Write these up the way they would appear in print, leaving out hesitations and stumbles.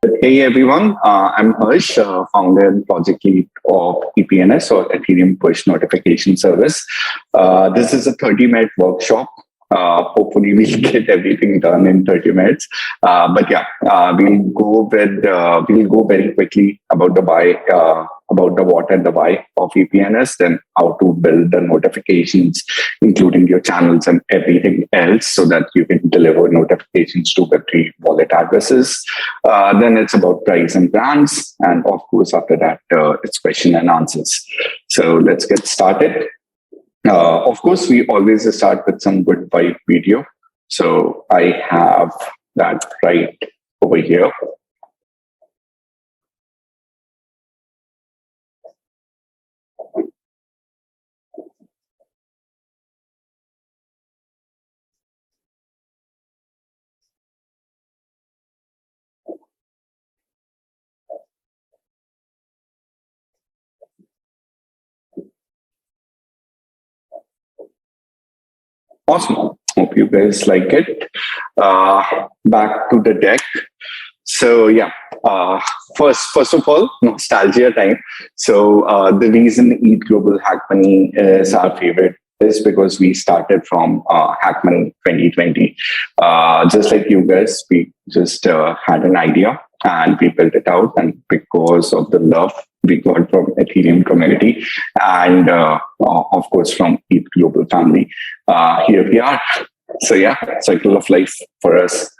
Hey everyone, I'm Harsh, founder and project lead of EPNS or Ethereum Push Notification Service. This is a 30-minute workshop. Hopefully, we'll get everything done in 30 minutes. We'll go very quickly about about the what and the why of EPNS, then how to build the notifications, including your channels and everything else, so that you can deliver notifications to Web3 wallet addresses. Then it's about price and brands, and of course, after that, it's question and answers. So let's get started. Of course, we always start with some good vibe video. So I have that right over here. Awesome. Hope you guys like it. Back to the deck. So yeah, first of all, nostalgia time. So the reason Eat Global Hack Money is our favorite is because we started from Hack Money 2020. Just like you guys, we just had an idea and we built it out. And because of the love we got from Ethereum community and of course from Eat Global family, here we are. So yeah, cycle of life for us.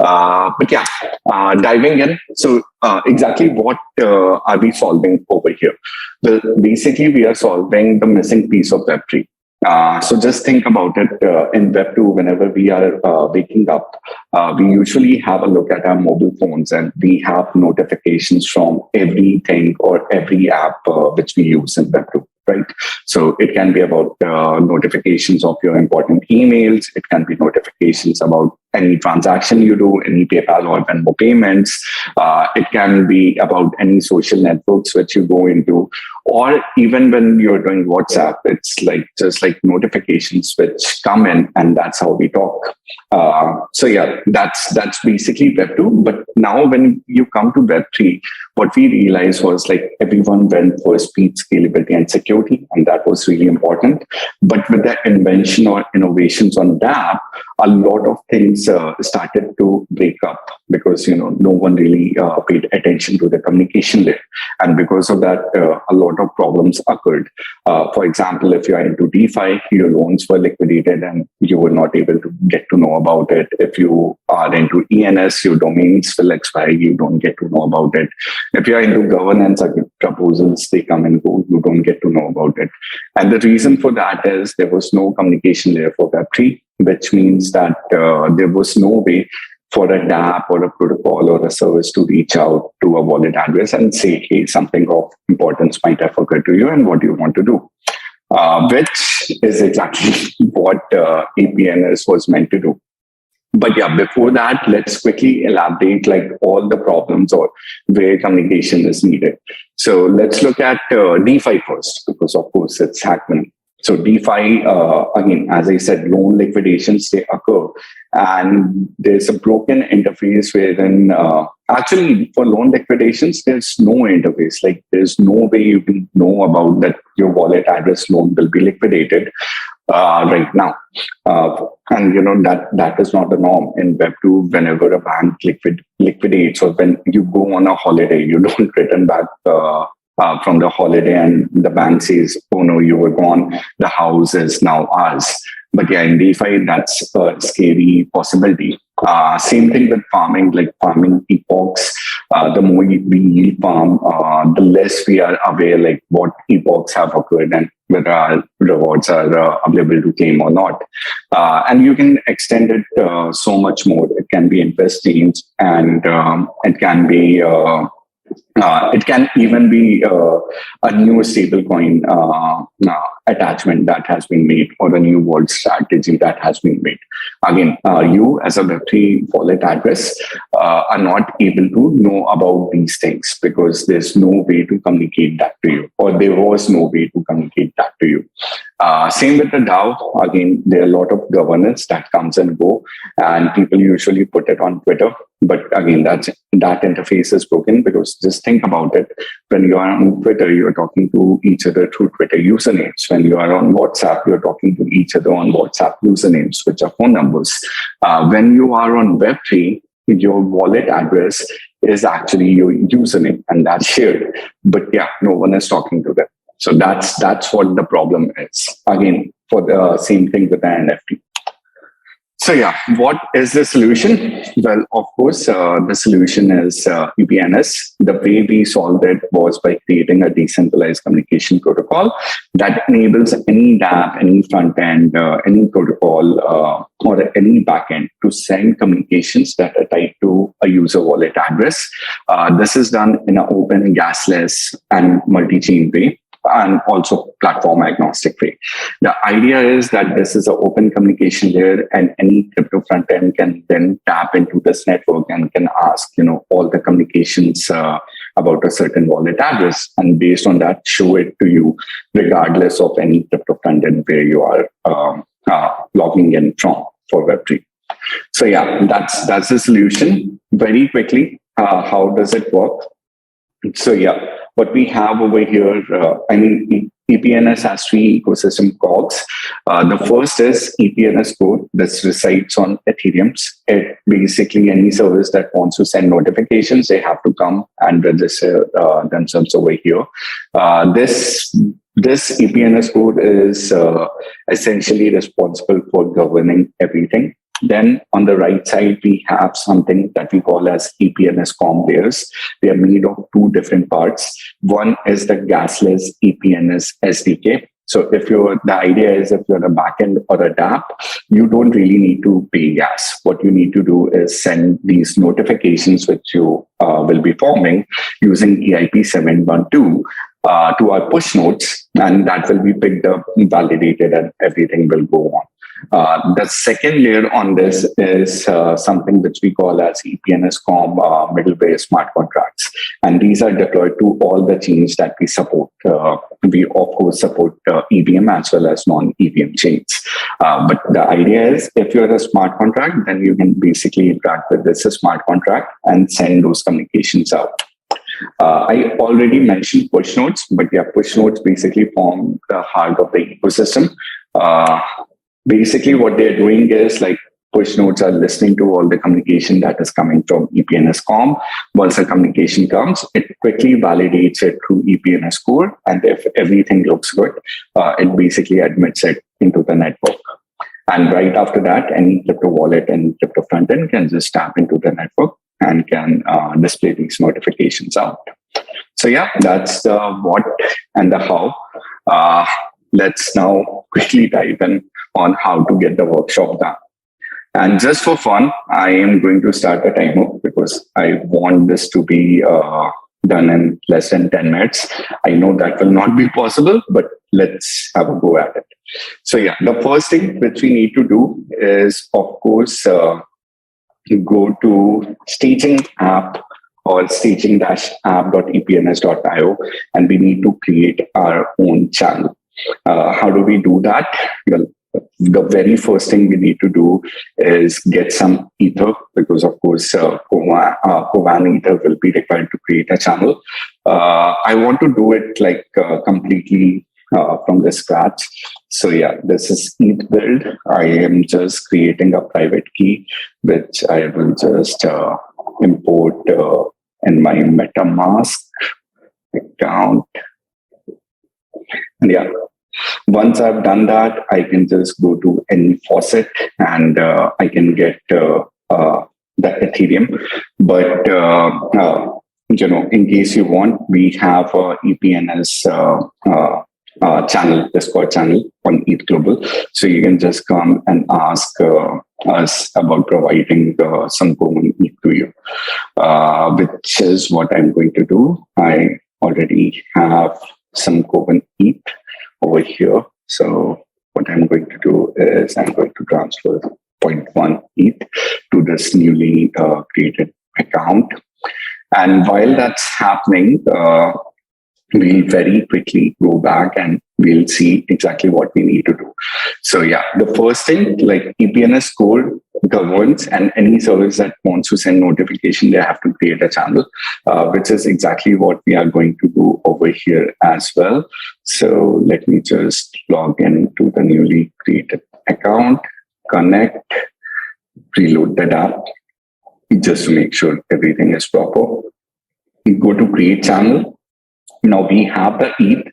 Diving in. So exactly what are we solving over here? Well, basically, we are solving the missing piece of Web3. So just think about it in Web2, whenever we are waking up, we usually have a look at our mobile phones and we have notifications from everything or every app which we use in Web2. Right. So it can be about notifications of your important emails. It can be notifications about any transaction you do, any PayPal or Venmo payments. It can be about any social networks which you go into, or even when you're doing WhatsApp, it's like just like notifications which come in, and that's how we talk. So yeah, that's basically Web2. But now when you come to Web3, what we realized was like everyone went for speed, scalability, and security, and that was really important. But with the invention or innovations on DApp, a lot of things started to break up because no one really paid attention to the communication layer, and because of that, a lot of problems occurred. For example, if you are into DeFi, your loans were liquidated and you were not able to get to know about it. If you are into ENS, your domains will expire, you don't get to know about it. If you are into governance proposals, they come and go, you don't get to know about it. And the reason for that is there was no communication layer for Web3, which means that there was no way for a dApp or a protocol or a service to reach out to a wallet address and say, hey, something of importance might have occurred to you and what do you want to do? Which is exactly what EPNS was meant to do. But yeah, before that, let's quickly elaborate like all the problems or where communication is needed. So let's look at DeFi first, because of course it's Hack Money. So DeFi, again, as I said, loan liquidations, they occur. And there's a broken interface wherein actually for loan liquidations, there's no interface. Like there's no way you can know about that your wallet address loan will be liquidated right now. And that is not the norm in Web2. Whenever a bank liquidates or when you go on a holiday, you don't return back from the holiday and the bank says, oh no, you were gone, the house is now ours. But yeah, in DeFi, that's a scary possibility. Same thing with farming, like farming epochs. The more we farm, the less we are aware like what epochs have occurred and whether our rewards are available to claim or not. And you can extend it so much more. It can be investing and it can be it can even be a new stablecoin attachment that has been made or a new world strategy that has been made. Again, you as a Web3 wallet address are not able to know about these things because there's no way to communicate that to you, or there was no way to communicate that to you. Same with the DAO. Again, there are a lot of governance that comes and go, and people usually put it on Twitter. But again, that interface is broken, because just think about it. When you are on Twitter, you're talking to each other through Twitter usernames. When you are on WhatsApp, you're talking to each other on WhatsApp usernames, which are phone numbers. When you are on Web3, your wallet address is actually your username, and that's shared. But yeah, no one is talking to them. So that's what the problem is. Again, for the same thing with the NFT. So yeah, what is the solution? Well, of course, the solution is EPNS. The way we solved it was by creating a decentralized communication protocol that enables any dApp, any front end, any protocol, or any backend to send communications that are tied to a user wallet address. This is done in an open, gasless, and multi-chain way, and also platform agnostic way. The idea is that this is an open communication layer, and any crypto front end can then tap into this network and can ask, all the communications about a certain wallet address, and based on that, show it to you, regardless of any crypto front end where you are logging in from for Web3. So yeah, that's the solution. Very quickly, how does it work? So yeah, what we have over here, EPNS has three ecosystem calls. The first is EPNS core. This resides on Ethereum. It basically, any service that wants to send notifications, they have to come and register themselves over here. This EPNS code is essentially responsible for governing everything. Then on the right side, we have something that we call as EPNS COM layers. They are made of two different parts. One is the gasless EPNS SDK. So the idea is, if you're a backend or a dApp, you don't really need to pay gas. What you need to do is send these notifications, which you will be forming using EIP 712 to our push nodes, and that will be picked up, validated, and everything will go on. The second layer on this is something which we call as EPNS COM middleware smart contracts. And these are deployed to all the chains that we support. We, of course, support EVM as well as non-EVM chains. But the idea is, if you're a smart contract, then you can basically interact with this smart contract and send those communications out. I already mentioned push nodes, but yeah, push nodes basically form the heart of the ecosystem. Basically, what they're doing is, like, push nodes are listening to all the communication that is coming from EPNS COM. Once the communication comes, it quickly validates it through EPNS core. And if everything looks good, it basically admits it into the network. And right after that, any crypto wallet and crypto front end can just tap into the network and can display these notifications out. So yeah, that's the what and the how. Let's now quickly dive in on how to get the workshop done. And just for fun, I am going to start a timer, because I want this to be done in less than 10 minutes. I know that will not be possible, but let's have a go at it. So yeah, the first thing which we need to do is, of course, go to staging app or staging-app.epns.io, and we need to create our own channel. How do we do that? Well, the very first thing we need to do is get some ether, because of course Kovan ether will be required to create a channel. I want to do it like completely from the scratch. So yeah, this is ETH build. I am just creating a private key, which I will just import in my MetaMask account. And yeah, once I've done that, I can just go to any faucet and I can get the Ethereum. But in case you want, we have a EPNS channel, Discord channel on ETH Global. So you can just come and ask us about providing some common ETH to you, which is what I'm going to do. I already have some Coven ETH over here. So what I'm going to do is I'm going to transfer 0.1 ETH to this newly created account. And while that's happening, we'll very quickly go back and we'll see exactly what we need to do. So yeah, the first thing, like EPNS core governs, and any service that wants to send notification, they have to create a channel, which is exactly what we are going to do over here as well. So let me just log into the newly created account, connect, preload that app, just to make sure everything is proper. We go to create channel. Now we have the ETH.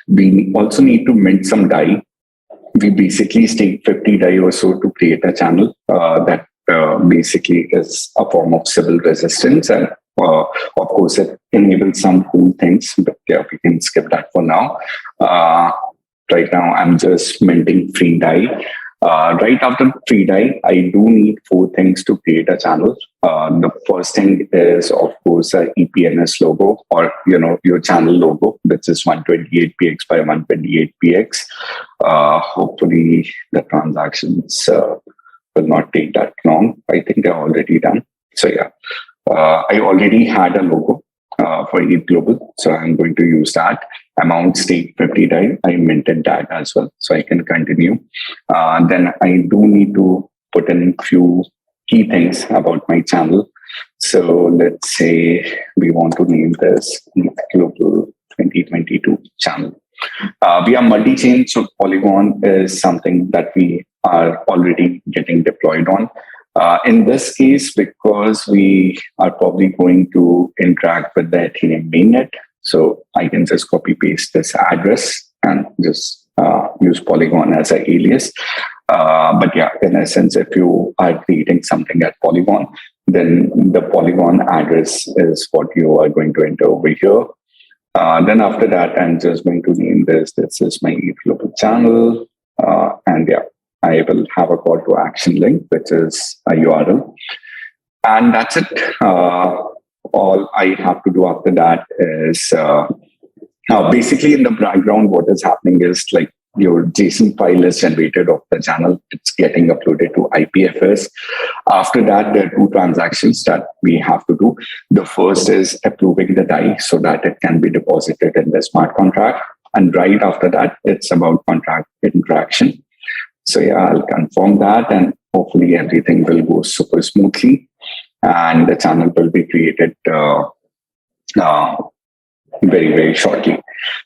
We also need to mint some DAI. We basically stake 50 DAI or so to create a channel that basically is a form of civil resistance. And of course, it enables some cool things, but yeah, we can skip that for now. Right now, I'm just minting free DAI. Right after free DAI, I do need 4 things to create a channel. The first thing is, of course, a EPNS logo, or your channel logo, which is 128px by 128px. Hopefully, the transactions will not take that long. I think they're already done. So yeah, I already had a logo for ETH Global, so I'm going to use that. Amount stake 50 DAI. I minted that as well, so I can continue. Then I do need to put in few key things about my channel. So let's say we want to name this ETH Global 2022 channel. We are multi-chain, so Polygon is something that we are already getting deployed on. In this case, because we are probably going to interact with the Ethereum mainnet, so I can just copy paste this address and just use Polygon as an alias. But yeah, in essence, if you are creating something at Polygon, then the Polygon address is what you are going to enter over here. Then after that, I'm just going to name this. This is my ETH Global channel. And yeah, I will have a call to action link, which is a URL. And that's it. All I have to do after that is basically in the background, what is happening is like your JSON file is generated of the channel. It's getting uploaded to IPFS. After that, there are 2 transactions that we have to do. The first is approving the DAI so that it can be deposited in the smart contract. And right after that, it's about contract interaction. So yeah, I'll confirm that, and hopefully everything will go super smoothly, and the channel will be created very, very shortly.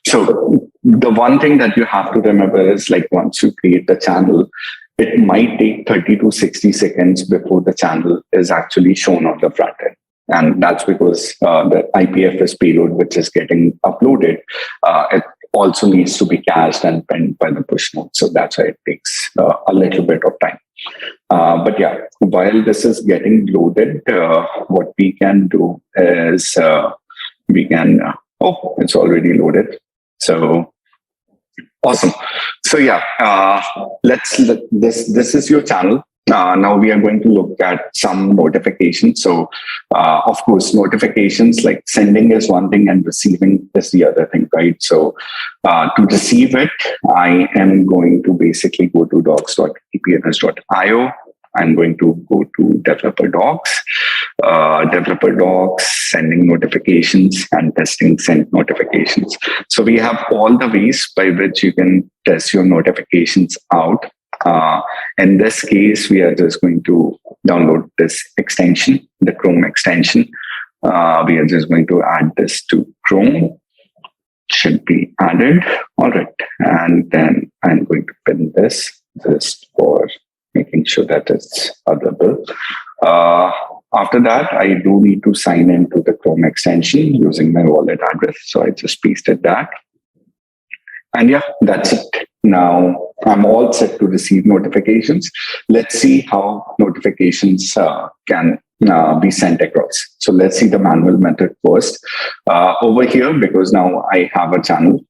So the one thing that you have to remember is, like, once you create the channel, it might take 30 to 60 seconds before the channel is actually shown on the front end. And that's because the IPFS payload, which is getting uploaded, it also needs to be cached and penned by the push node. So that's why it takes a little bit of time. But yeah, while this is getting loaded, what we can do is we can, it's already loaded. So awesome. So yeah, this is your channel. Now we are going to look at some notifications. So of course, notifications, like sending is one thing and receiving is the other thing, right? So to receive it, I am going to basically go to docs.epns.io. I'm going to go to developer docs, sending notifications, and testing send notifications. So we have all the ways by which you can test your notifications out. In this case, we are just going to download this extension, the Chrome extension. We are just going to add this to Chrome. Should be added. All right. And then I'm going to pin this just for making sure that it's available. After that, I do need to sign into the Chrome extension using my wallet address. So I just pasted that. And yeah, that's it. Now I'm all set to receive notifications. Let's see how notifications can be sent across. So let's see the manual method first. Over here, because now I have a channel,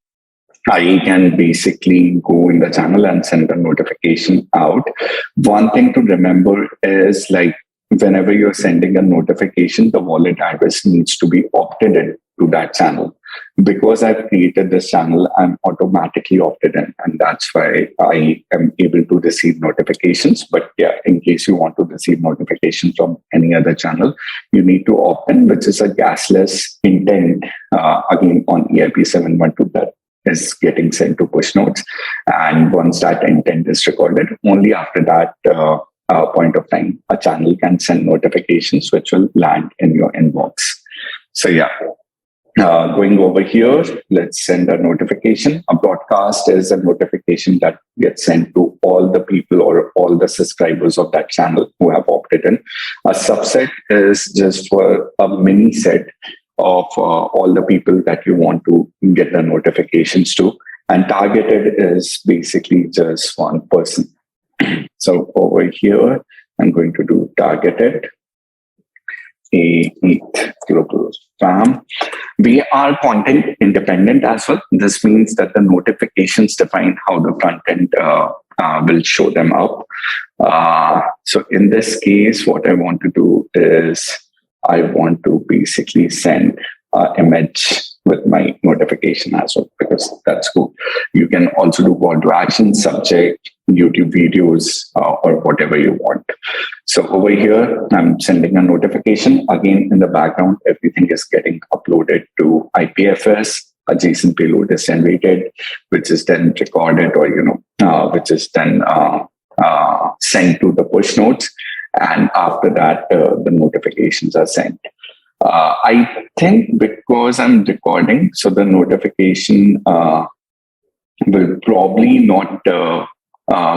I can basically go in the channel and send a notification out. One thing to remember is, like, whenever you're sending a notification, the wallet address needs to be opted in to that channel. Because I've created this channel, I'm automatically opted in, and that's why I am able to receive notifications. But yeah, in case you want to receive notifications from any other channel, you need to opt in, which is a gasless intent, again on EIP 712 that is getting sent to push nodes. And once that intent is recorded, only after that point of time, a channel can send notifications which will land in your inbox. So yeah, going over here, let's send a notification. A broadcast is a notification that gets sent to all the people or all the subscribers of that channel who have opted in. A subset is just for a mini set of all the people that you want to get the notifications to. And targeted is basically just one person. So over here, I'm going to do targeted. Global spam. We are content independent as well. This means that the notifications define how the front end will show them up. So in this case, what I want to do is I want to basically send an image with my notification as well, because that's cool. You can also do call to action, subject, YouTube videos, or whatever you want. So over here, I'm sending a notification. Again, in the background, everything is getting uploaded to IPFS. A JSON payload is generated, which is then recorded, or which is then sent to the push nodes. And after that, the notifications are sent. I think because I'm recording, so the notification will probably not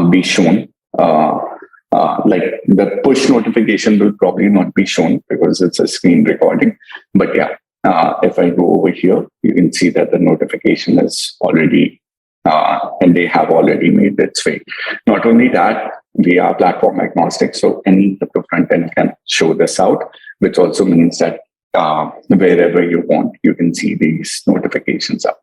be shown. Like the push notification will probably not be shown because it's a screen recording. But yeah, if I go over here, you can see that the notification is already, and they have already made its way. Not only that, we are platform agnostic, so any crypto front end can show this out, which also means that wherever you want, you can see these notifications out.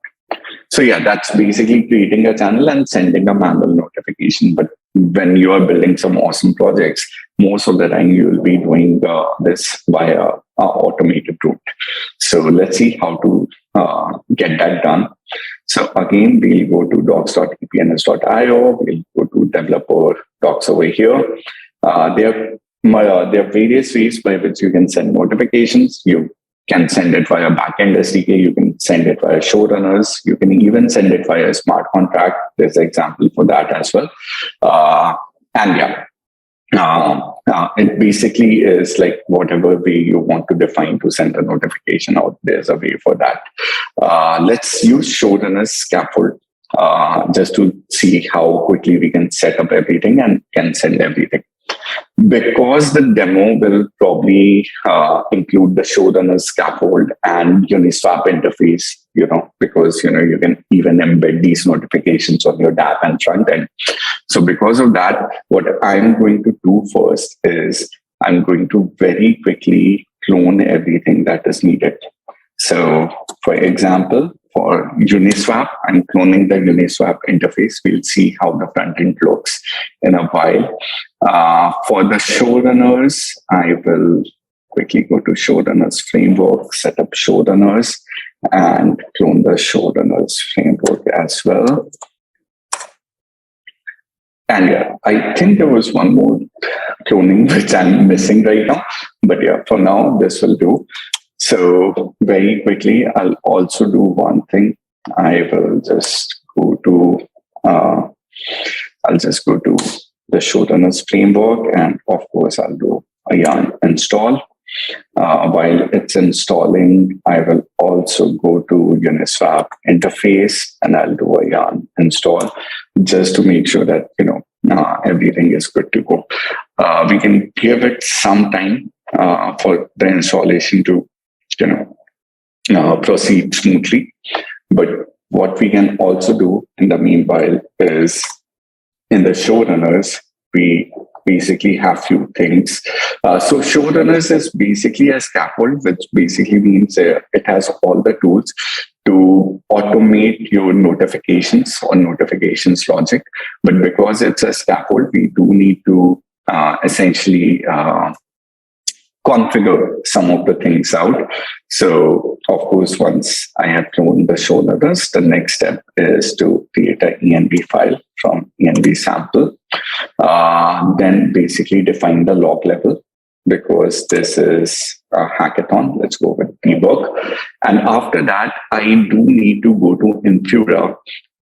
So yeah, that's basically creating a channel and sending a manual notification. But when you are building some awesome projects, most of the time you will be doing this via automated route. So let's see how to get that done. So again, we'll go to docs.epns.io. We'll go to developer docs over here. There are various ways by which you can send notifications. You can send it via backend SDK. You can send it via showrunners. You can even send it via smart contract. There's an example for that as well. And yeah, it basically is like whatever way you want to define to send a notification out, there's a way for that. Let's use showrunners scaffold just to see how quickly we can set up everything and can send everything. Because the demo will probably include the showrunner scaffold and Uniswap interface, because you can even embed these notifications on your dApp and front end. So because of that, what I'm going to do first is I'm going to very quickly clone everything that is needed. So for example, for Uniswap, I'm cloning the Uniswap interface. We'll see how the front end looks in a while. For the showrunners, I will quickly go to showrunners framework, set up showrunners, and clone the showrunners framework as well. And yeah, I think there was one more cloning which I'm missing right now. But yeah, for now, this will do. So very quickly, I'll also do one thing. I will just go to the showrunners framework, and of course, I'll do a yarn install. While it's installing, I will also go to Uniswap interface and I'll do a yarn install just to make sure that everything is good to go. We can give it some time for the installation to proceed smoothly. But what we can also do in the meanwhile is in the showrunners, we basically have few things. So showrunners is basically a scaffold, which basically means it has all the tools to automate your notifications or notifications logic. But because it's a scaffold, we do need to essentially configure some of the things out. So, of course, once I have cloned the showrunners, the next step is to create an env file from env sample. Then basically define the log level. because this is a hackathon. Let's go with debug. And after that, I do need to go to Infura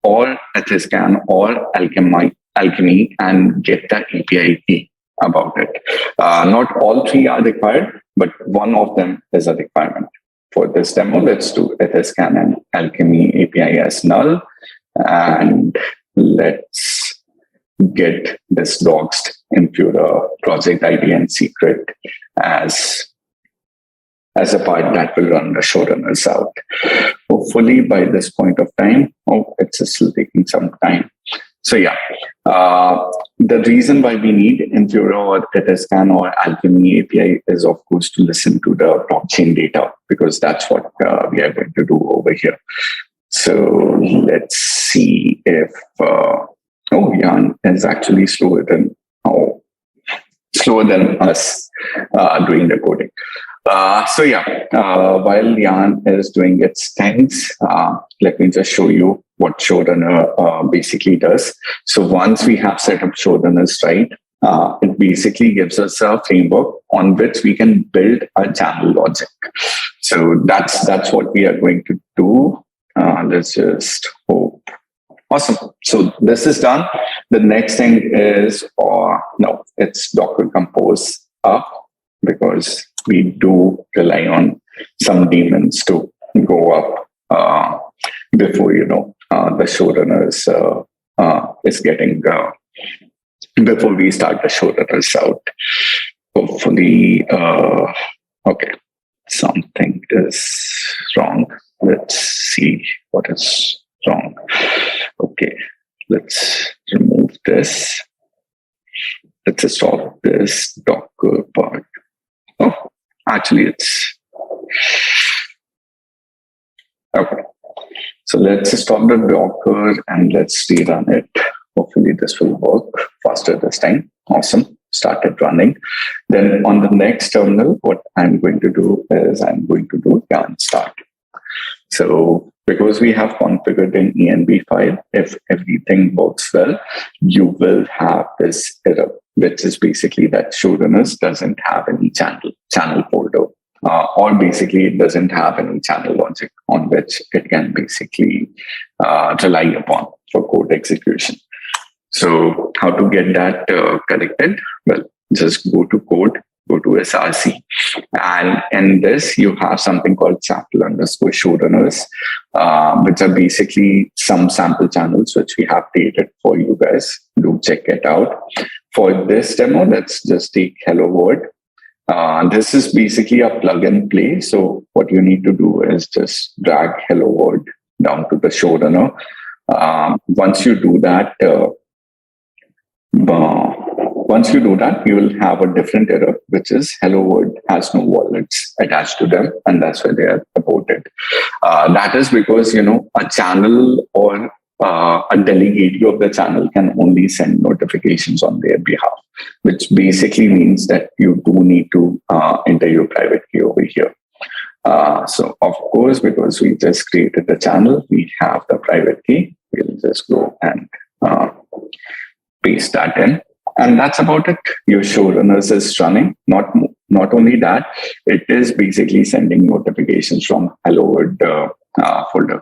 or Etherscan or Alchemy and get the API key about it. Not all three are required, but one of them is a requirement. For this demo, let's do Etherscan and Alchemy API as null. And let's get this doxed Infura project ID and secret as a part that will run the showrunners out. Hopefully by this point of time, it's still taking some time. So yeah, the reason why we need Infura or Etherscan or Alchemy API is of course to listen to the blockchain data, because that's what we are going to do over here. So let's see if, Jan is actually slower than us doing the coding. So yeah, while Jan is doing its things, let me just show you what showrunner basically does. So once we have set up showrunners right, it basically gives us a framework on which we can build a channel logic. So that's what we are going to do. Let's just hope. Awesome. So this is done. The next thing is, it's Docker Compose up, because we do rely on some daemons to go up before, the showrunners is getting, before we start the showrunners out. Hopefully, okay, something is wrong. Let's see what is wrong. Okay, let's remove this. Let's stop this Docker part. Oh, actually it's okay. So let's stop the Docker and let's rerun it. Hopefully this will work faster this time. Awesome. Started running. Then on the next terminal, what I'm going to do is I'm going to do yarn start. So because we have configured an env file, if everything works well, you will have this error, which is basically that showrunners doesn't have any channel folder, or basically it doesn't have any channel logic on which it can basically rely upon for code execution. So how to get that corrected? Well, just go to code, go to SRC. And in this, you have something called sample underscore showrunners, which are basically some sample channels which we have created for you guys. Do check it out. For this demo, let's just take Hello World. This is basically a plug and play. So what you need to do is just drag Hello World down to the showrunner. Once you do that, you will have a different error, which is Hello World has no wallets attached to them, and that's why they are aborted. That is because, a channel or a delegate of the channel can only send notifications on their behalf, which basically means that you do need to enter your private key over here. So of course, because we just created the channel, we have the private key. We'll just go and paste that in. And that's about it. Your showrunners is running. Not only that, it is basically sending notifications from Hello World folder.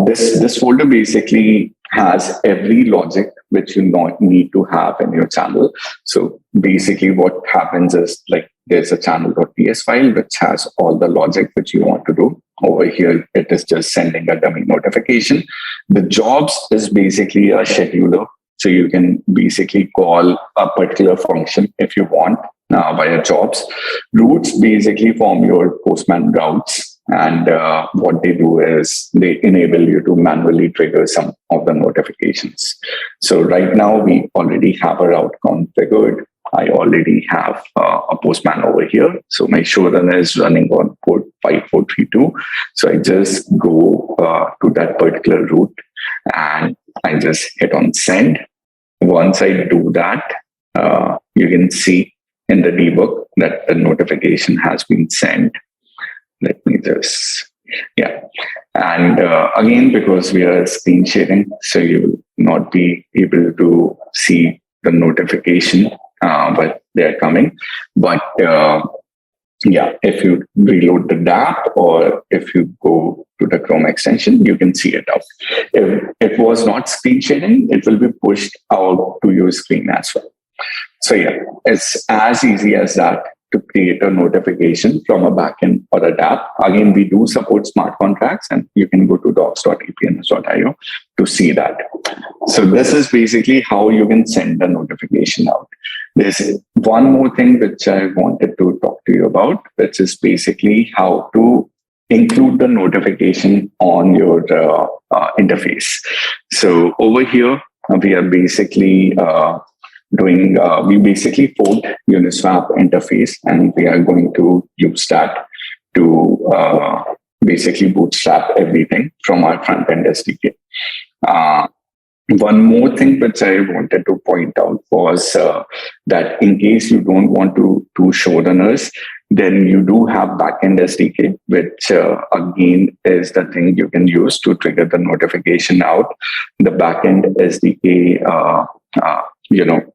This folder basically has every logic which you need to have in your channel. So basically what happens is, like, there's a channel.ts file which has all the logic which you want to do. Over here, it is just sending a dummy notification. The jobs is basically a scheduler. So you can basically call a particular function if you want via jobs. Routes basically form your Postman routes. And what they do is they enable you to manually trigger some of the notifications. So right now we already have a route configured. I already have a Postman over here. So my showrunner is running on port 5432. So I just go to that particular route and I just hit on send. Once I do that, you can see in the debug that the notification has been sent. Let me just, yeah. And again, because we are screen sharing, so you will not be able to see the notification. But they are coming. But yeah, if you reload the DApp or if you go to the Chrome extension, you can see it out. If it was not screen sharing, it will be pushed out to your screen as well. So yeah, it's as easy as that to create a notification from a backend or a DApp. Again, we do support smart contracts, and you can go to docs.epns.io to see that. So this is basically how you can send the notification out. There's one more thing which I wanted to talk to you about, which is basically how to include the notification on your interface. So over here, we are basically we basically port Uniswap interface, and we are going to use that to basically bootstrap everything from our front end SDK. One more thing which I wanted to point out was that in case you don't want to do showrunners, then you do have backend SDK, which again is the thing you can use to trigger the notification out. The backend SDK,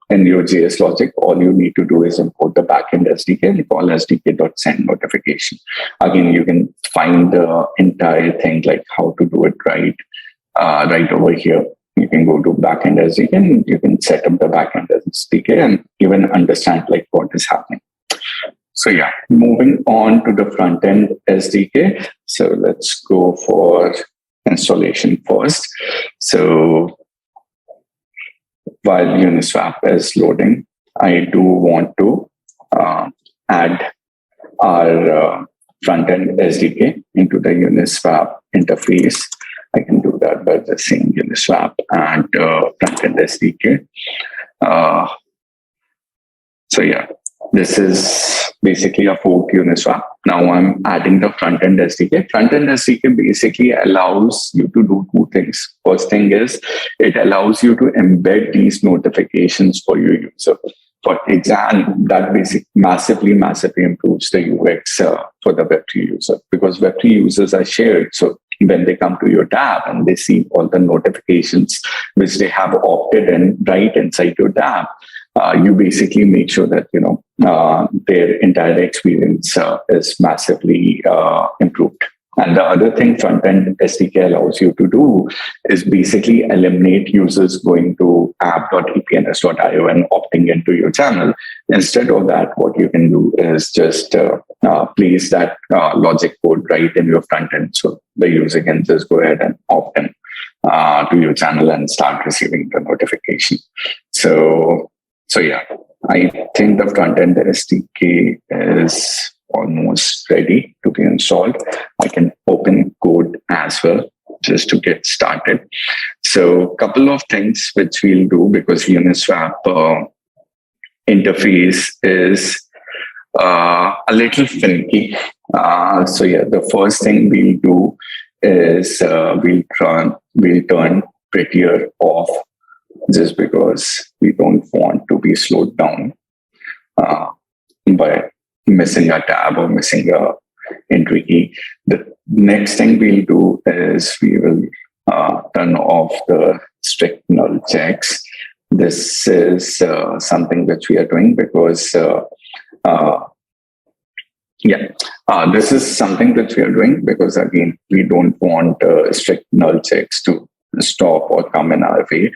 in your JS logic, all you need to do is import the backend SDK and call SDK.send notification. Again, you can find the entire thing, like how to do it right over here. You can go to backend SDK and you can set up the backend SDK and even understand like what is happening. So yeah, moving on to the front end SDK. So let's go for installation first. So while Uniswap is loading, I do want to add our front end SDK into the Uniswap interface. I can do that by just saying Uniswap and front end SDK. So yeah, this is basically a fork Uniswap. Now I'm adding the front end SDK. Front end SDK basically allows you to do two things. First thing is it allows you to embed these notifications for your user. For example, that massively improves the UX for the Web3 user, because Web3 users are shared. So when they come to your tab and they see all the notifications which they have opted in right inside your tab, you basically make sure that their entire experience is massively improved. And the other thing front-end SDK allows you to do is basically eliminate users going to app.epns.io and opting into your channel. Instead of that, what you can do is just place that logic code right in your front end. So the user can just go ahead and opt in to your channel and start receiving the notification. So yeah, I think the front-end SDK is almost ready to be installed. I can open code as well just to get started. So a couple of things which we'll do, because Uniswap interface is a little finicky. So yeah, the first thing we'll do is we'll turn prettier off, just because we don't want to be slowed down by missing a tab or missing a entry key. The next thing we'll do is we will turn off the strict null checks. This is something which we are doing because this is something which we are doing because, again, we don't want strict null checks to stop or come in our way.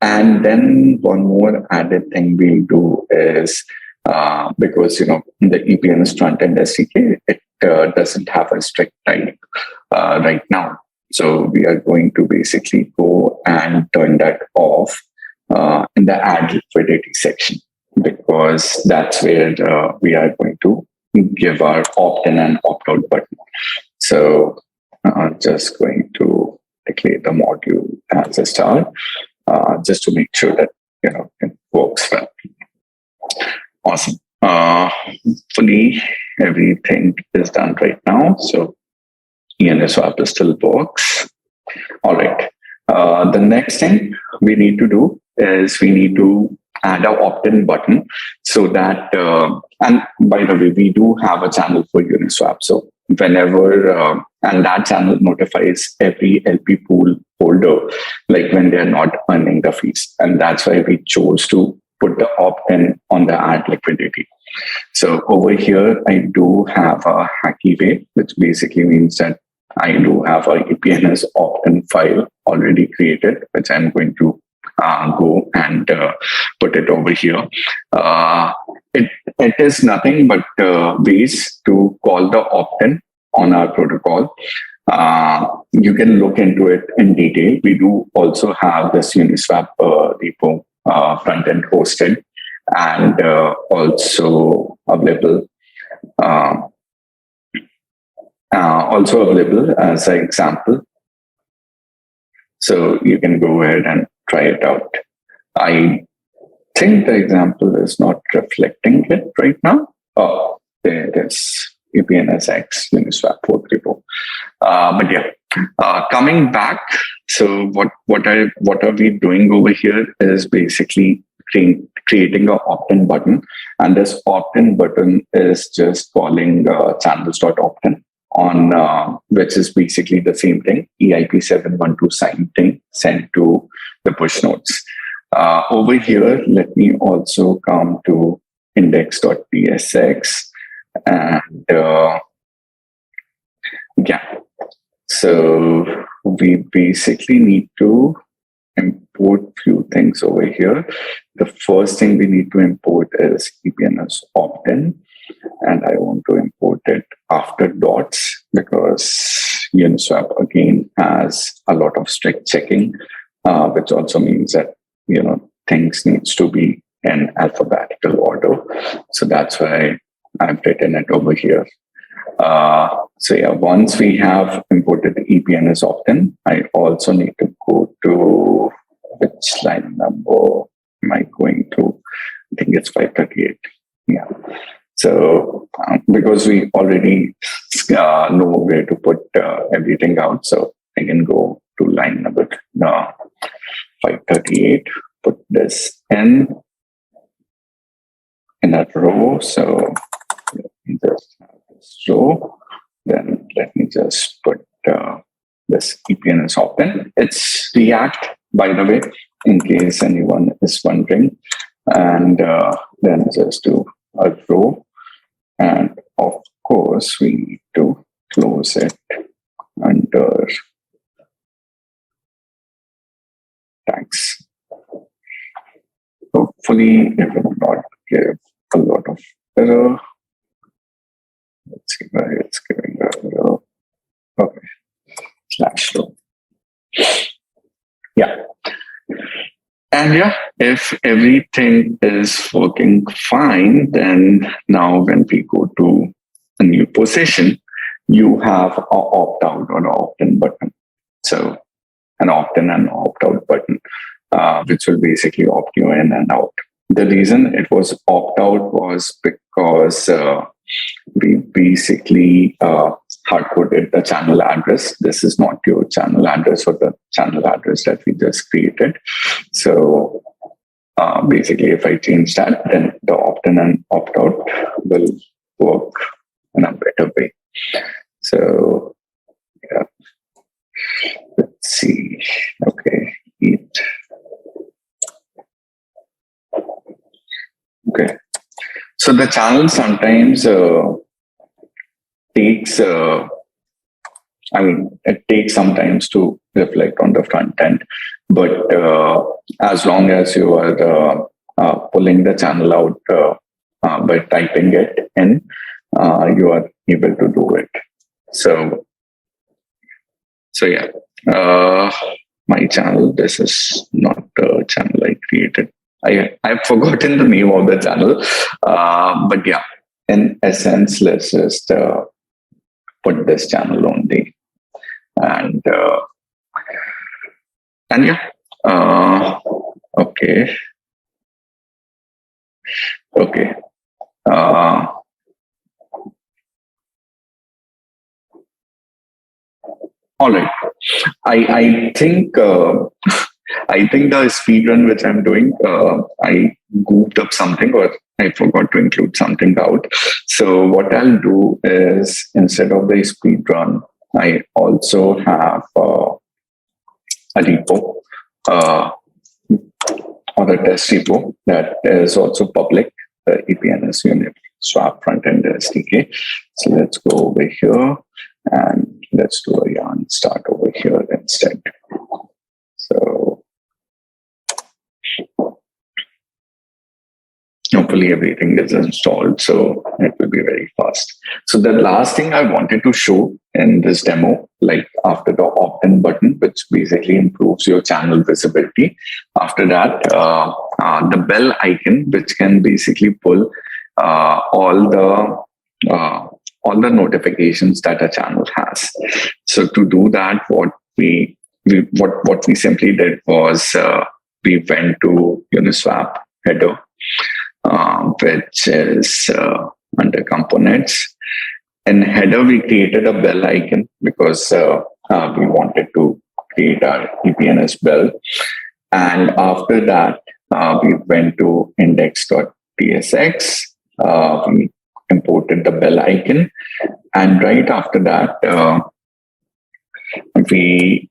And then one more added thing we'll do is because the EPNS front-end SDK, it doesn't have a strict type right now. So we are going to basically go and turn that off in the add liquidity section, because that's where we are going to give our opt-in and opt-out button. So I'm just going to declare the module as a star, just to make sure that it works well. Awesome. Hopefully everything is done right now. So Uniswap still works. All right. The next thing we need to do is we need to add an opt-in button, so that and by the way, we do have a channel for Uniswap. So whenever and that channel notifies every LP pool holder, like when they're not earning the fees, and that's why we chose to put the opt-in on the ad liquidity. So over here, I do have a hacky way, which basically means that I do have a EPNS opt-in file already created, which I'm going to go and put it over here. It is nothing but ways to call the opt-in on our protocol. You can look into it in detail. We do also have this Uniswap repo front end hosted and also available. Also available as an example. So you can go ahead and try it out. I think the example is not reflecting it right now. Oh, there it is. EPNSX Uniswap 434. But yeah, coming back. So what are we doing over here is basically creating an opt-in button, and this opt-in button is just calling channels.opt-in on which is basically the same thing, EIP712 sign thing sent to the push nodes. Over here, let me also come to index.tsx and yeah. So we basically need to import few things over here. The first thing we need to import is EPNS opt-in, and I want to import it after dots because Uniswap again has a lot of strict checking, which also means that things needs to be in alphabetical order. So that's why I've written it over here. So yeah, once we have imported the EPNS opt-in, I also need to go to which line number am I going to? I think it's 538. Yeah. So because we already know where to put everything out, so I can go to line number 538. Put this in a row. So let me just have this row. Then let me just put this EPNS opt-in. It's React, by the way, in case anyone is wondering. And then just do a row. And of course, we need to close it under tags. Hopefully, it will not give a lot of error. Let's see why it's giving error. Okay, /row. Yeah. And yeah, if everything is working fine, then now when we go to a new position, you have an opt-out or an opt-in button. So an opt-in and opt-out button, which will basically opt you in and out. The reason it was opt-out was because we basically hard-coded the channel address. This is not your channel address or the channel address that we just created. So basically, if I change that, then the opt-in and opt-out will work in a better way. So yeah, let's see. Okay, eat. Okay. So the channel sometimes takes, it takes sometimes to reflect on the front end, but as long as you are pulling the channel out by typing it in, you are able to do it. So yeah, my channel, this is not the channel I created. I've forgotten the name of the channel, but yeah, in essence, let's just put this channel only, and yeah, okay, all right. I think. I think the speed run which I'm doing, I goofed up something or I forgot to include something out. So what I'll do is instead of the speed run, I also have a repo or the test repo that is also public, the EPNS unit swap front-end SDK. So let's go over here and let's do a yarn start over here instead. So hopefully everything is installed, so it will be very fast. So the last thing I wanted to show in this demo, like after the opt-in button, which basically improves your channel visibility. After that, the bell icon, which can basically pull all the notifications that a channel has. So to do that, what we simply did was we went to Uniswap header, which is under components. In header, we created a bell icon because we wanted to create our EPNS bell. And after that, we went to index.tsx. We imported the bell icon. And right after that, we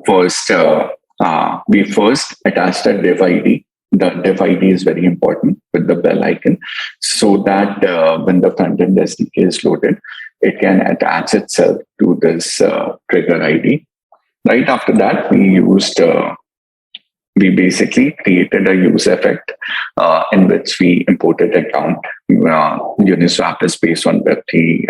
first attached a div ID. The div ID is very important with the bell icon, so that when the front-end SDK is loaded, it can attach itself to this trigger ID. Right after that, we basically created a use effect in which we imported account. Uniswap is based on Web3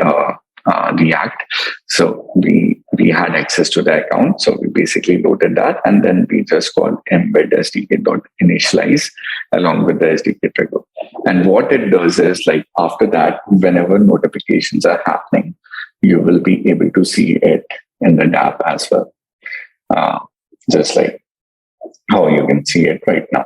React. So we had access to the account. So we basically loaded that, and then we just called embed SDK.initialize along with the SDK trigger. And what it does is, like, after that, whenever notifications are happening, you will be able to see it in the dApp as well. Just like how you can see it right now.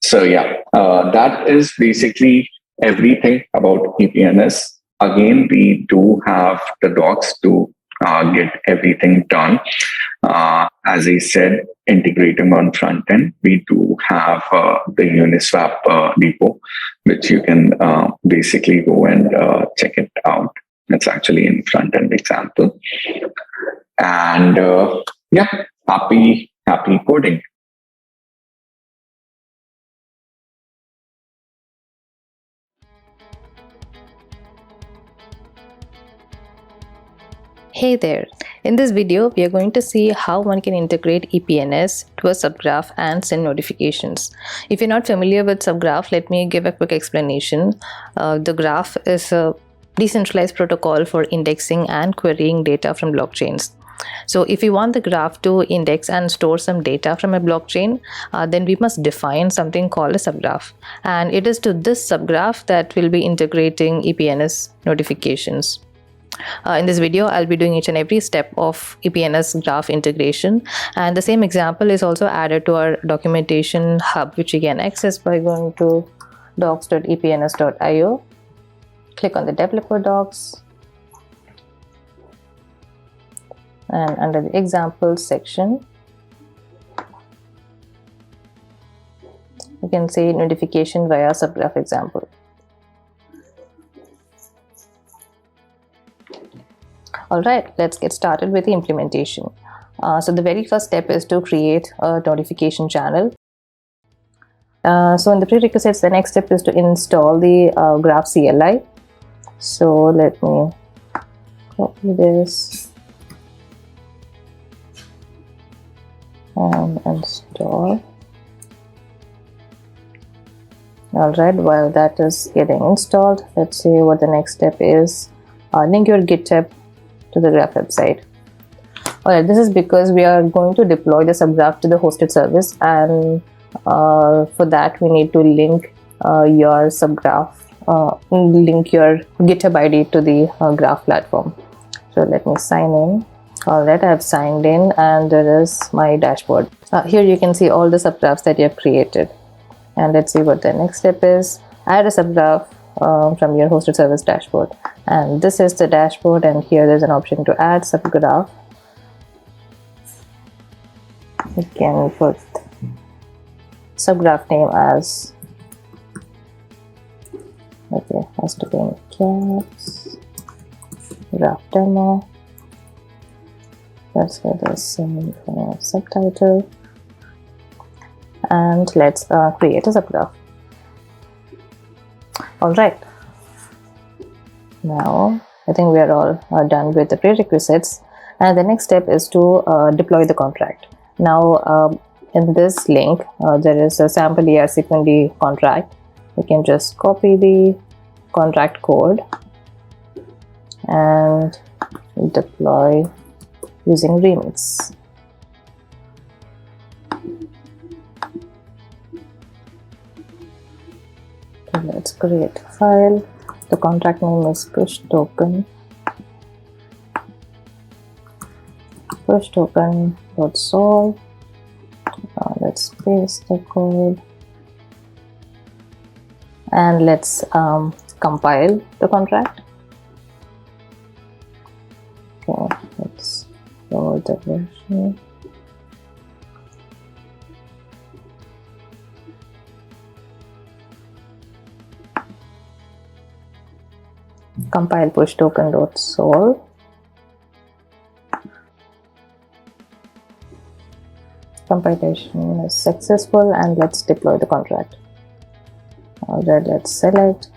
So yeah, that is basically everything about EPNS. Again, we do have the docs to get everything done. As I said, integrating on front end, we do have the Uniswap repo, which you can basically go and check it out. It's actually in front end example. And yeah, happy coding. Hey there! In this video, we are going to see how one can integrate EPNS to a subgraph and send notifications. If you're not familiar with subgraph, let me give a quick explanation. The graph is a decentralized protocol for indexing and querying data from blockchains. So if we want the graph to index and store some data from a blockchain, then we must define something called a subgraph. And it is to this subgraph that we'll be integrating EPNS notifications. In this video, I'll be doing each and every step of EPNS graph integration, and the same example is also added to our documentation hub, which you can access by going to docs.epns.io. Click on the developer docs, and under the examples section, you can see notification via subgraph example. All right, let's get started with the implementation. So the very first step is to create a notification channel. So in the prerequisites, the next step is to install the Graph CLI. So let me copy this and install. All right, while that is getting installed, let's see what the next step is. Link your GitHub to the graph website. Alright, this is because we are going to deploy the subgraph to the hosted service, and for that we need to link your subgraph, link your GitHub ID to the graph platform. So let me sign in. Alright, I have signed in, and there is my dashboard. Here you can see all the subgraphs that you have created. And let's see what the next step is. Add a subgraph from your hosted service dashboard, and this is the dashboard, and here there's an option to add subgraph. You can put subgraph name as, okay, has to be in caps, graph demo. Let's get the same subtitle. and let's create a subgraph. All right, now I think we are all done with the prerequisites, and the next step is to deploy the contract. Now in this link there is a sample ERC20 contract. We can just copy the contract code and deploy using Remix. Okay, let's create a file. The contract name is push token .solve. Let's paste the code and let's compile the contract. Okay, let's load the version. Compile push token.solve. Compilation is successful, and let's deploy the contract. Alright, let's select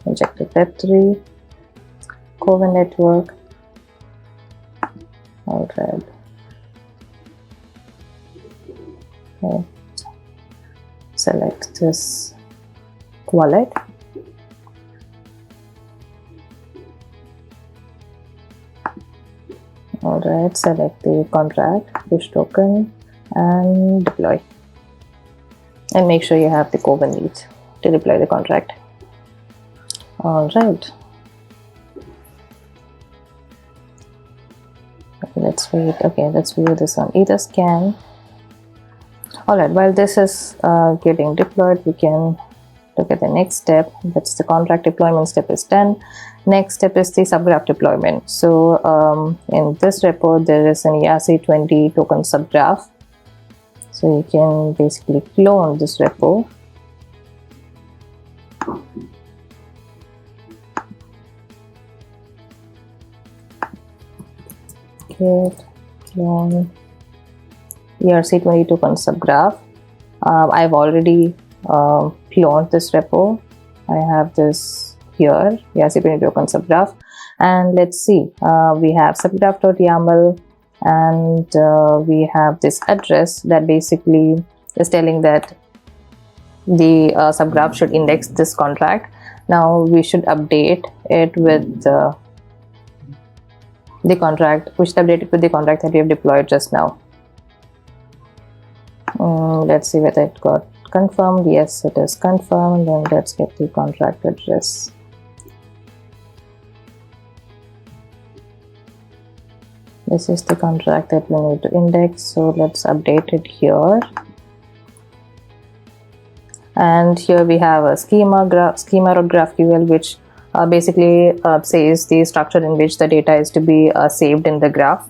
injected Web3 Coven network. Alright, okay. Select this wallet. Alright, select the contract, push token, and deploy. And make sure you have the Coven leads to deploy the contract. Alright. Let's wait. Okay, let's view this on Etherscan. Alright, while this is getting deployed, we can look at the next step. That's the contract deployment step is done. Next step is the subgraph deployment. So in this repo, there is an ERC20 token subgraph. So you can basically clone this repo. Git clone ERC20 token subgraph. I've already cloned this repo. I have this here, ERC20 token subgraph, and let's see. We have subgraph.yaml, and we have this address that basically is telling that the subgraph should index this contract. Now we should update it with the contract. We should update it with the contract that we have deployed just now. Let's see whether it got confirmed. Yes, it is confirmed. Then let's get the contract address. This is the contract that we need to index, so let's update it here. And here we have a schema or GraphQL, which basically says the structure in which the data is to be saved in the graph.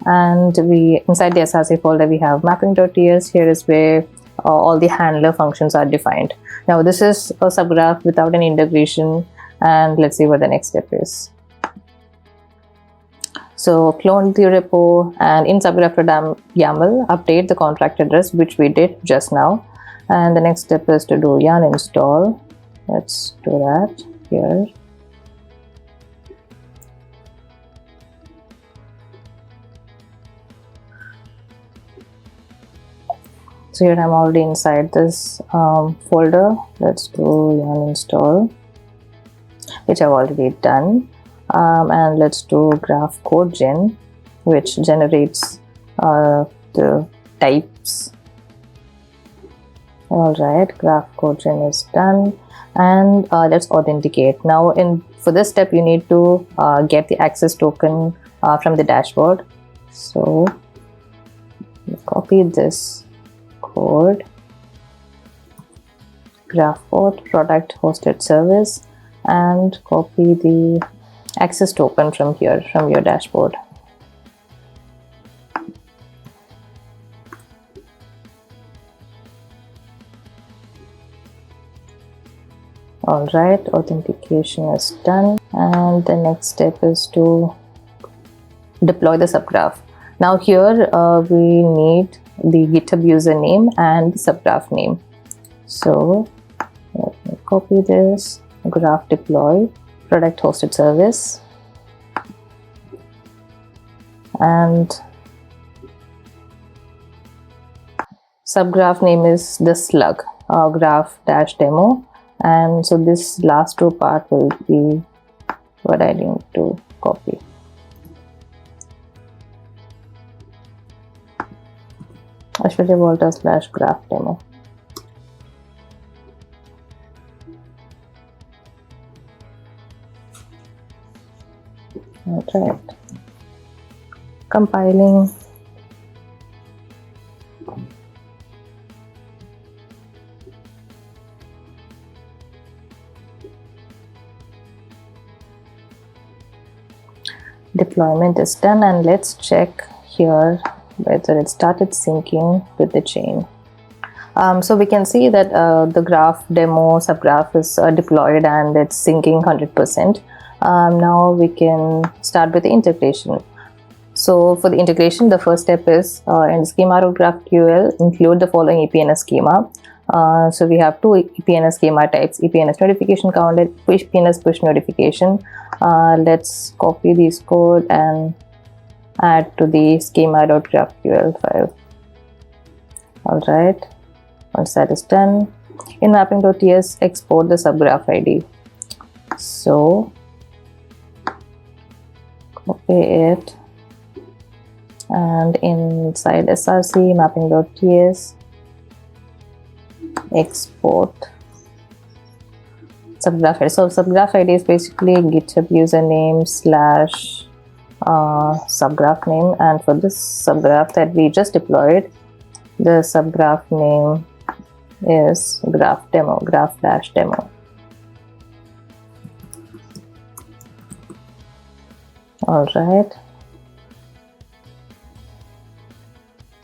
And we inside the SRC folder we have mapping.ts. Here is where all the handler functions are defined. Now this is a subgraph without any integration, and let's see what the next step is. So clone the repo, and in subgraph.yaml update the contract address, which we did just now. And the next step is to do yarn install. Let's do that here. So here I'm already inside this folder. Let's do yarn install, which I've already done. And let's do graph code gen, which generates the types. Alright, graph code gen is done, and let's authenticate. Now for this step you need to get the access token from the dashboard. So copy this code, graph port product hosted service, and copy the access token from here, from your dashboard. Alright, authentication is done, and the next step is to deploy the subgraph. Now here we need the GitHub username and the subgraph name. So let me copy this, graph deploy, product hosted service, and subgraph name is the slug, graph dash demo. And so this last row part will be what I need to copy. Ashwati Walter / graph demo. Alright. Compiling. Deployment is done, and let's check here whether it started syncing with the chain. So we can see that the graph demo subgraph is deployed and it's syncing 100%. Now we can start with the integration. So for the integration, the first step is in schema.graphql, include the following EPNS schema. So we have two EPNS schema types: EPNS notification counter, EPNS push notification. Let's copy this code and add to the schema.graphql file. Alright, once that is done, in mapping.ts, export the subgraph ID. So copy it, and inside src mapping.ts, export subgraph ID. So subgraph ID is basically GitHub username / subgraph name, and for this subgraph that we just deployed, the subgraph name is graph demo, graph dash demo. Alright.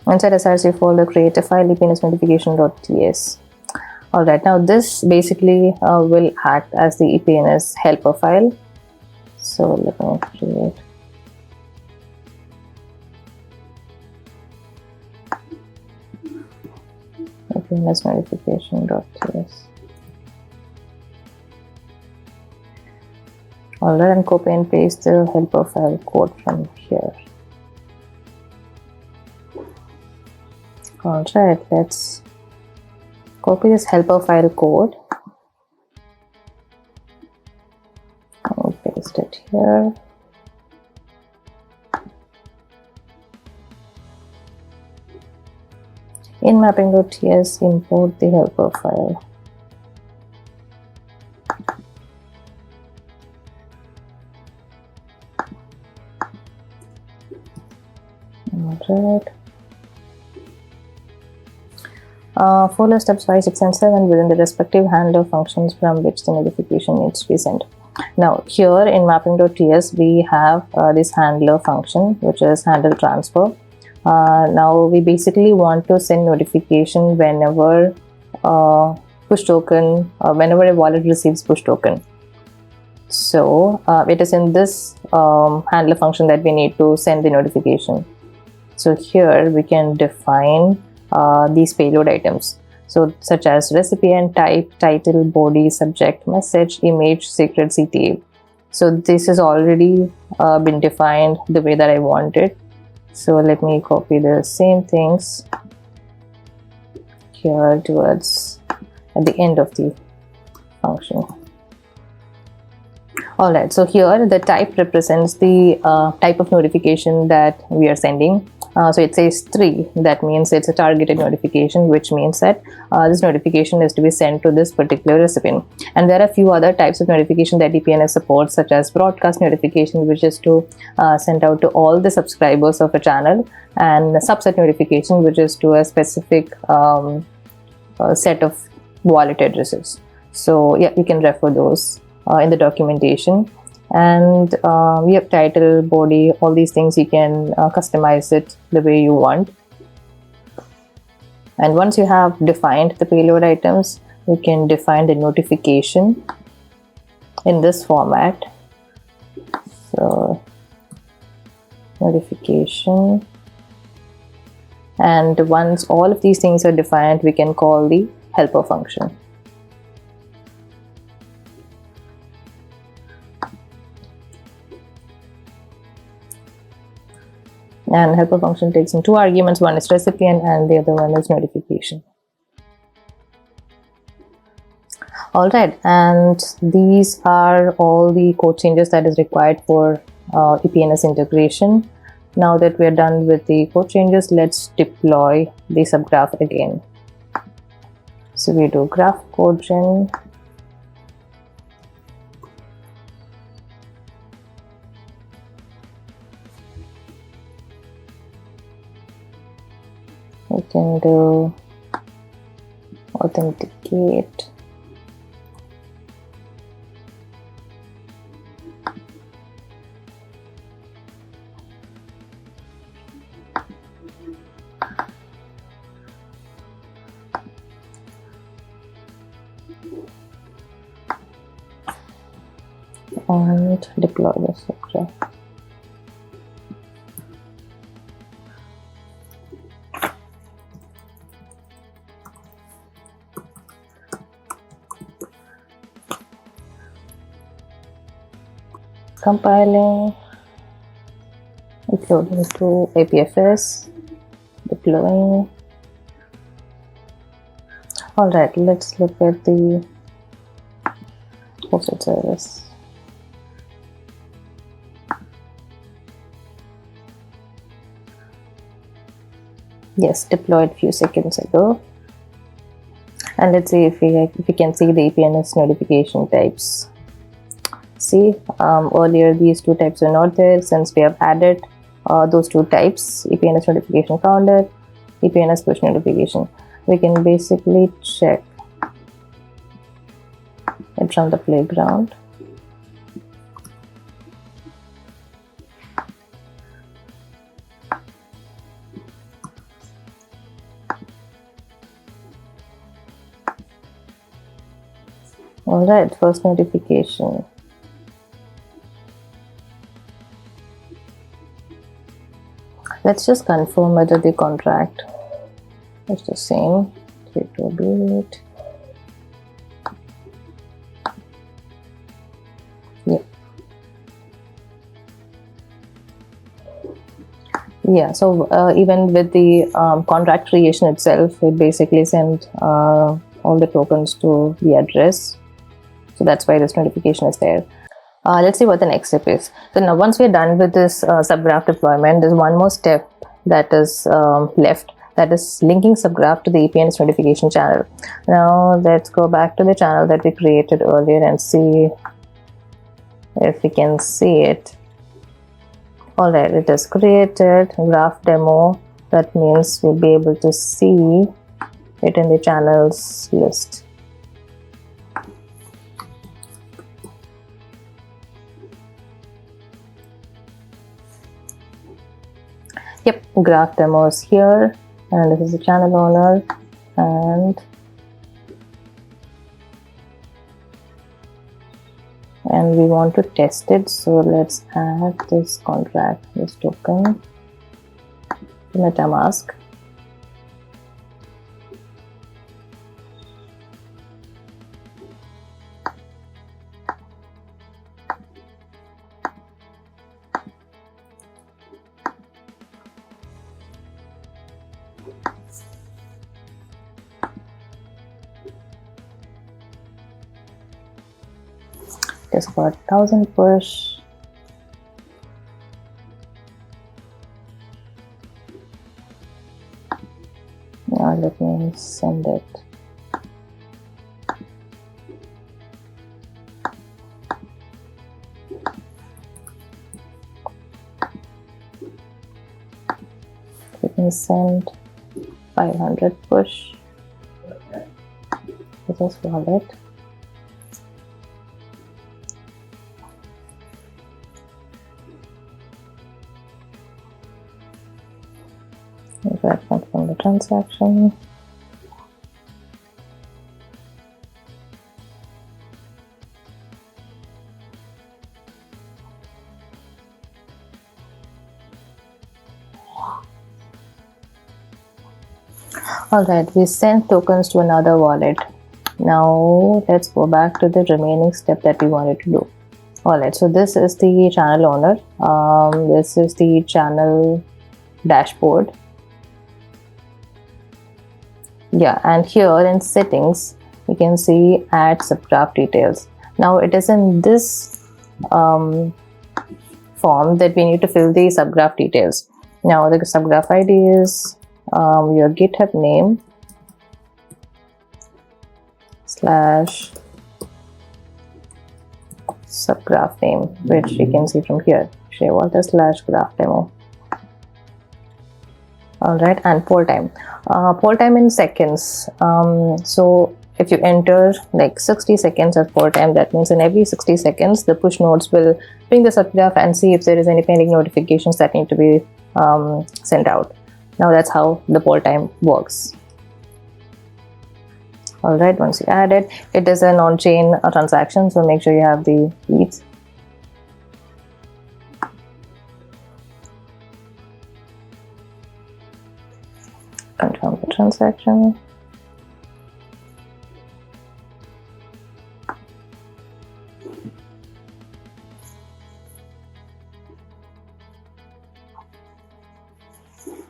Inside src folder, create a file EPNS notification.ts. Alright, now this basically will act as the EPNS helper file. So let me create. EPNS notification.ts. Alright, and copy and paste the helper file code from here. Alright, let's copy this helper file code and paste it here. In mapping.ts, import the helper file. Alright. Follow steps 5, 6, and 7 within the respective handler functions from which the notification needs to be sent. Now here in mapping.ts, we have this handler function, which is handle transfer. Now we basically want to send notification whenever push token, whenever a wallet receives push token. So it is in this handler function that we need to send the notification. So here we can define these payload items, so such as recipient type, title, body, subject, message, image, secret, CTA. So this is already been defined the way that I want it. So let me copy the same things here towards at the end of the function. Alright, so here the type represents the type of notification that we are sending. So it says 3, that means it's a targeted notification, which means that this notification is to be sent to this particular recipient. And there are a few other types of notification that EPNS supports, such as broadcast notification, which is to send out to all the subscribers of a channel, and subset notification, which is to a specific set of wallet addresses. So yeah, you can refer those in the documentation. And we have title, body, all these things you can customize it the way you want. And once you have defined the payload items, you can define the notification in this format. So notification And once all of these things are defined, we can call the helper function. And helper function takes in two arguments. One is recipient and the other one is notification. All right, and these are all the code changes that is required for EPNS integration. Now that we are done with the code changes, let's deploy the subgraph again. So we do graph code gen. We can do authenticate. And deploy the subgraph. Compiling, uploading to IPFS, deploying. All right, let's look at the hosted service. Yes, deployed few seconds ago. And let's see if we can see the EPNS notification types. See, earlier these two types were not there. Since we have added those two types, EPNS notification counter, EPNS push notification, we can basically check it from the playground. All right, first notification. Let's just confirm whether the contract is the same. 32-bit. Yeah, so even with the contract creation itself, it basically sent all the tokens to the address. So that's why this notification is there. Let's see what the next step is. So now once we're done with this subgraph deployment, there's one more step that is left, that is linking subgraph to the EPNS notification channel. Now let's go back to the channel that we created earlier and see if we can see it. All right, it is created, graph demo. That means we'll be able to see it in the channels list. Yep, graph demo is here, and this is the channel owner, and we want to test it, so let's add this contract, this token to MetaMask. Just got 1000 push. Now let me send it. Let me send 500 push to this wallet. Confirm the transaction. Alright, we sent tokens to another wallet. Now let's go back to the remaining step that we wanted to do. Alright, so this is the channel owner. This is the channel dashboard. Yeah, and here in settings, we can see add subgraph details. Now it is in this form that we need to fill the subgraph details. Now the subgraph ID is your GitHub name / subgraph name, which you can see from here, /graph demo. All right, and poll time in seconds. So if you enter like 60 seconds as poll time, that means in every 60 seconds the push nodes will ping the subgraph and see if there is any pending notifications that need to be sent out. Now that's how the poll time works. All right, once you add it, it is an on-chain transaction, so make sure you have the leads. Confirm the transaction.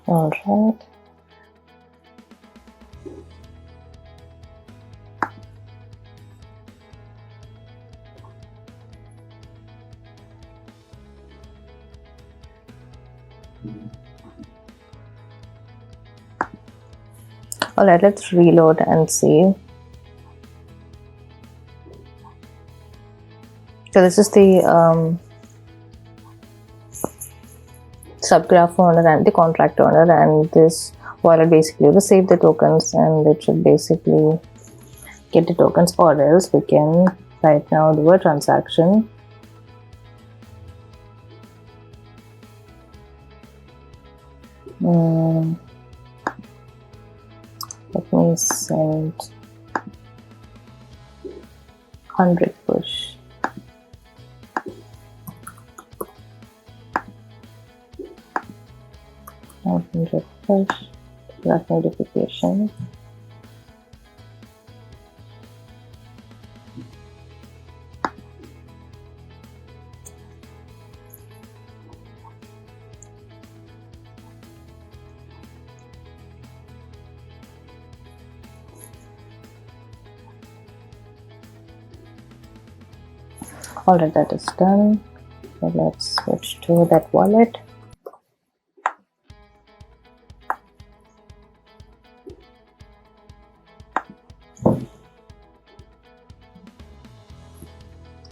All right. All right, let's reload and see. So this is the subgraph owner and the contract owner, and this wallet basically will save the tokens and it should basically get the tokens, or else we can right now do a transaction. Let me send 100 push. That notification. Alright, that is done. So let's switch to that wallet.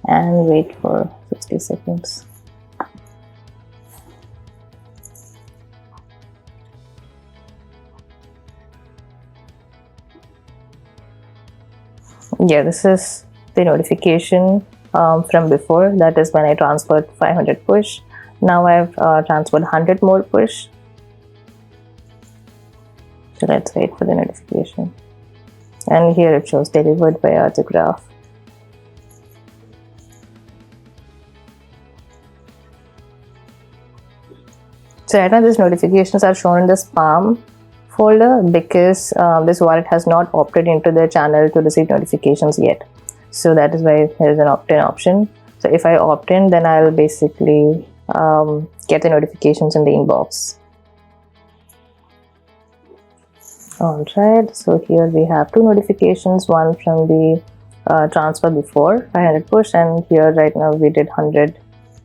And wait for 60 seconds. Yeah, this is the notification from before. That is when I transferred 500 push. Now I've transferred 100 more push. So let's wait for the notification. And here it shows delivered by autograph. So right now these notifications are shown in the spam folder because this wallet has not opted into the channel to receive notifications yet. So that is why there is an opt-in option. So if I opt in, then I'll basically get the notifications in the inbox. Alright, so here we have two notifications, one from the transfer before 500 push, and here right now we did 100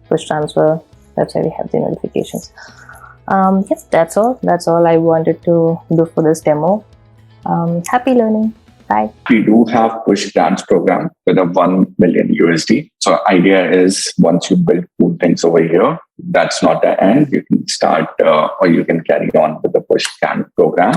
push transfer. That's why we have the notifications. Yes, that's all I wanted to do for this demo. Happy learning. Bye. We do have push grants program with a 1 million USD. So idea is once you build cool things over here, that's not the end. You can start or you can carry on with the push grant program.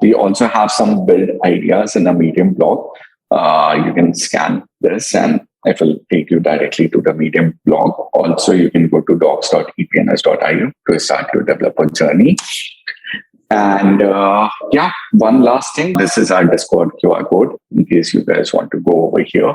We also have some build ideas in the Medium blog. You can scan this and it will take you directly to the Medium blog. Also, you can go to docs.epns.io to start your developer journey. And yeah, one last thing. This is our Discord QR code in case you guys want to go over here